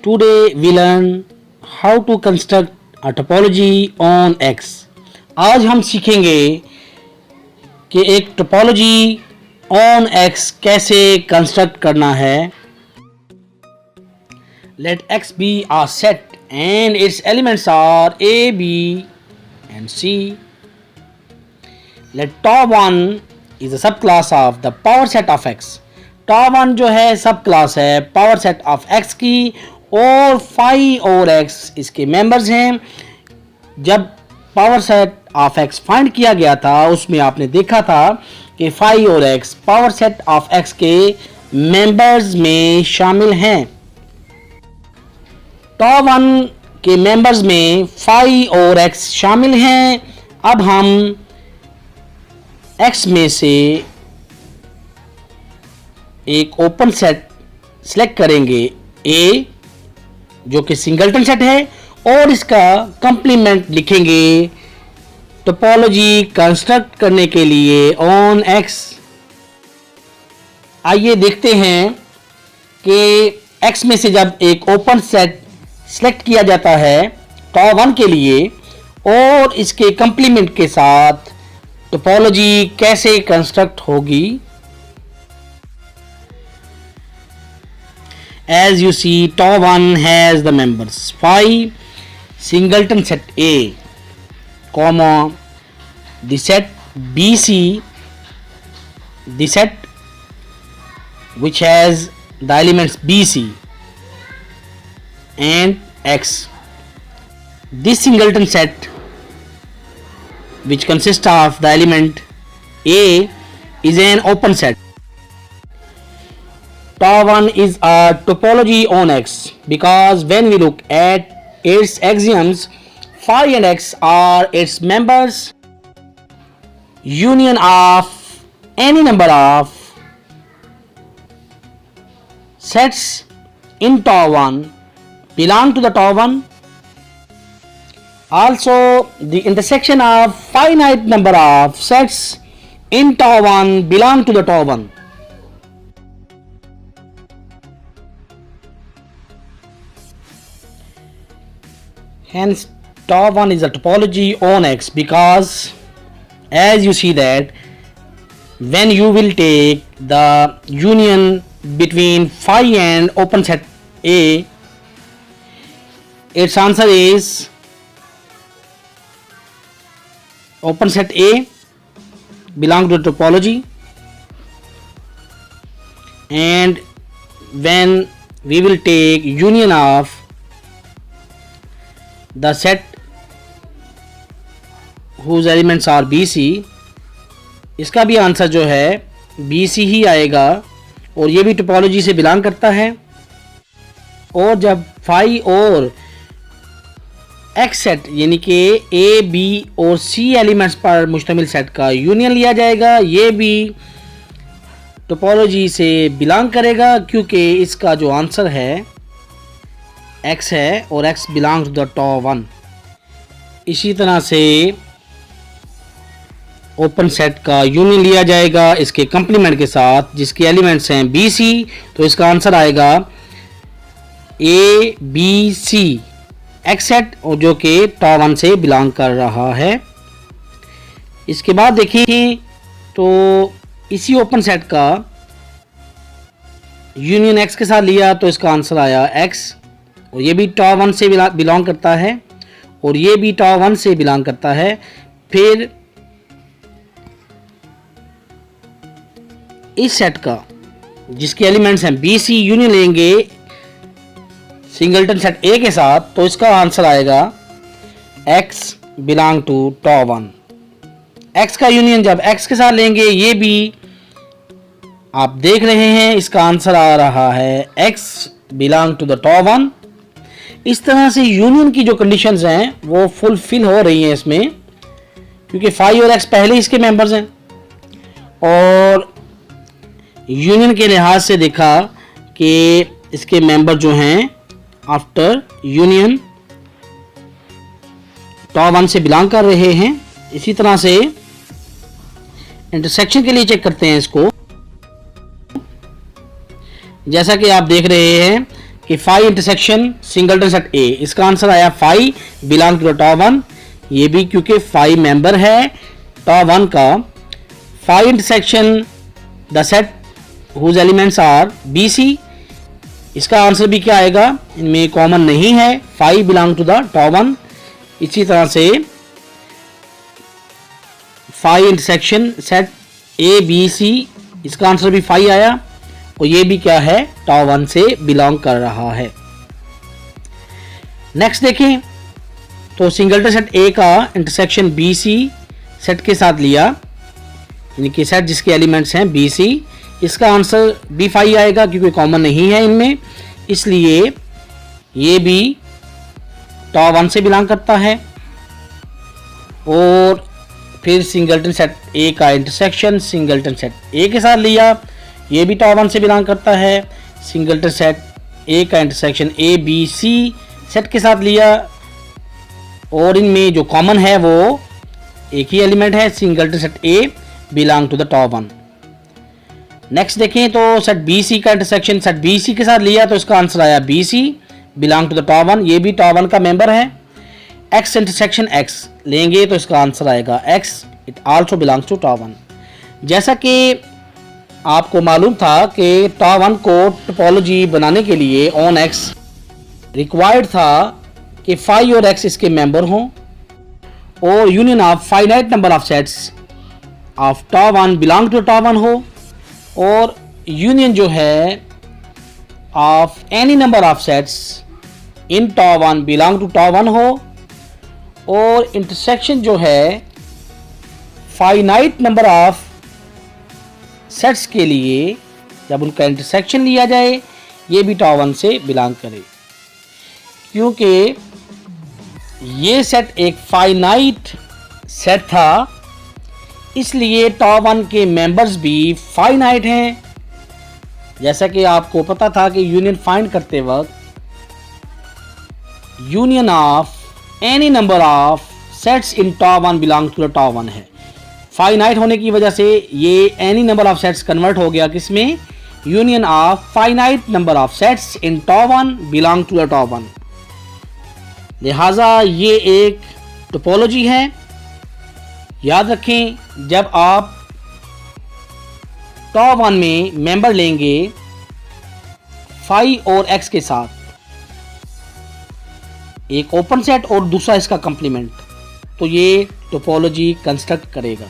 Today we learn how to construct a topology on X. आज हम सीखेंगे कि एक टोपोलॉजी ऑन X कैसे कंस्ट्रक्ट करना है. Let X be a set and its elements are A, B and C. Let tau1 is a subclass of the power set of X. tau1 जो है सब क्लास है पावर सेट ऑफ X की और phi और X इसके members हैं. जब power set of X find किया गया था उसमें आपने देखा था कि phi और X power set of X के मेंबर्स में शामिल हैं. tau1 के मेंबर्स में phi और X शामिल हैं. अब हम X में से एक ओपन सेट सिलेक्ट करेंगे A जो कि सिंगलटन सेट है और इसका कंप्लीमेंट लिखेंगे टोपोलॉजी कंस्ट्रक्ट करने के लिए ऑन X. आइए देखते हैं कि X में से जब एक ओपन सेट सिलेक्ट किया जाता है tau1 के लिए और इसके कंप्लीमेंट के साथ टोपोलॉजी कैसे कंस्ट्रक्ट होगी. As you see, tau1 has the members phi, singleton set A, comma, the set BC, the set which has the elements BC and X. This singleton set which consists of the element A is an open set. tau1 is a topology on X because when we look at its axioms, phi and X are its members. Union of any number of sets in tau1 belong to the tau1. Also, the intersection of finite number of sets in tau1 belong to the tau1. Hence, tau1 is a topology on X because as you see that when you will take the union between phi and open set A, its answer is open set A belong to the topology, and when we will take union of the set whose elements are BC, इसका भी answer जो है BC ही आएगा और ये भी topology से belong करता है. और जब phi और X सेट यानी कि A, B और C एलिमेंट्स पर मुश्तमिल सेट का यूनियन लिया जाएगा, ये भी टोपोलॉजी से बिलोंग करेगा क्योंकि इसका जो आंसर है X है और X belongs to the tau1. इसी तरह से ओपन सेट का यूनियन लिया जाएगा इसके कंप्लीमेंट के साथ जिसके एलिमेंट्स हैं BC, तो इसका आंसर आएगा A, B, C X set और जो कि tau1 से बिलोंग कर रहा है. इसके बाद देखिए तो इसी ओपन सेट का यूनियन X के साथ लिया तो इसका आंसर आया X और ये भी tau1 से बिलोंग करता है और ये भी tau1 से बिलोंग करता है. फिर इस सेट का जिसके एलिमेंट्स हैं BC यूनियन लेंगे सिंगलटन सेट A के साथ तो इसका आंसर आएगा X belong to tau1. X का यूनियन जब X के साथ लेंगे ये भी आप देख रहे हैं इसका आंसर आ रहा है X belong to the tau1. इस तरह से यूनियन की जो कंडीशंस हैं वो फुलफिल हो रही हैं इसमें क्योंकि phi और X पहले इसके मेंबर्स हैं और यूनियन के लिहाज से देखा कि इसके मेंबर जो हैं आफ्टर यूनियन tau1 से बिलोंग कर रहे हैं. इसी तरह से इंटरसेक्शन के लिए चेक करते हैं इसको. जैसा कि आप देख रहे हैं कि phi intersection singleton set A, इसका आंसर आया phi belong to the top 1। ये भी क्योंकि फाई मेंबर है टॉप 1 का। Phi intersection the set whose elements are B C, इसका आंसर भी क्या आएगा, इनमें कॉमन नहीं है, phi belong to the top 1। इसी तरह से phi intersection set A B C, इसका आंसर भी फाई आया और ये भी क्या है, टॉप 1 से बिलोंग कर रहा है। नेक्स्ट देखें तो सिंगलटन सेट ए का इंटरसेक्शन बी सी सेट के साथ लिया, यानी कि सेट जिसके एलिमेंट्स हैं बी सी, इसका आंसर भी फाई आएगा क्योंकि कॉमन नहीं है इनमें, इसलिए ये भी टॉप 1 से बिलोंग करता है। और फिर सिंगलटन सेट ए का इंटरसेक्शन सिंगलटन सेट ए के साथ लिया, ये भी टॉप 1 से बिलोंग करता है। सिंगलटन सेट ए का intersection A B C set के साथ लिया और इनमें जो कॉमन है वो एक ही एलिमेंट है, singleton set A belong to the top 1। Next देखें तो सेट बी सी का इंटरसेक्शन सेट बी सी के साथ लिया तो इसका आंसर आया B C belong to the top 1, ये भी टॉप 1 का मेंबर है। एक्स इंटरसेक्शन एक्स लेंगे तो इसका आंसर आएगा X, it also belongs to top 1। जैसा कि आपको मालूम था कि टॉप 1 को टोपोलॉजी बनाने के लिए ऑन एक्स रिक्वायर्ड था कि फाई और एक्स इसके मेंबर हों और union of finite number of sets of top 1 belong to top 1 हो, और यूनियन जो है of any number of sets in top 1 belong to top 1 हो, और इंटरसेक्शन जो है फाइनाइट नंबर ऑफ सेट्स के लिए जब उनका इंटरसेक्शन लिया जाए ये भी टॉप 1 से बिलोंग करे, क्योंकि ये सेट एक फाइनाइट सेट था, इसलिए टॉप 1 के मेंबर्स भी फाइनाइट हैं। जैसा कि आपको पता था कि यूनियन फाइंड करते वक्त union of any number of sets in top 1 belong to the top 1 है। फाइनाइट होने की वजह से ये any number of sets convert हो गया किसमें, union of finite number of sets in top 1 belong to the top 1। लिहाजा ये एक टोपोलॉजी है। याद रखें जब आप टॉप 1 में मेंबर लेंगे फाई और एक्स के साथ, एक ओपन सेट और दूसरा इसका कंप्लीमेंट, तो ये टोपोलॉजी कंस्ट्रक्ट करेगा।